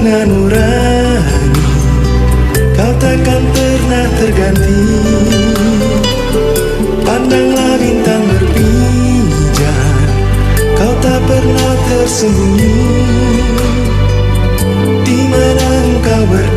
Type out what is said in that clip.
warna nurani, kau takkan pernah terganti. Pandanglah bintang berpijar, kau tak pernah tersembunyi. Di mana engkau berada,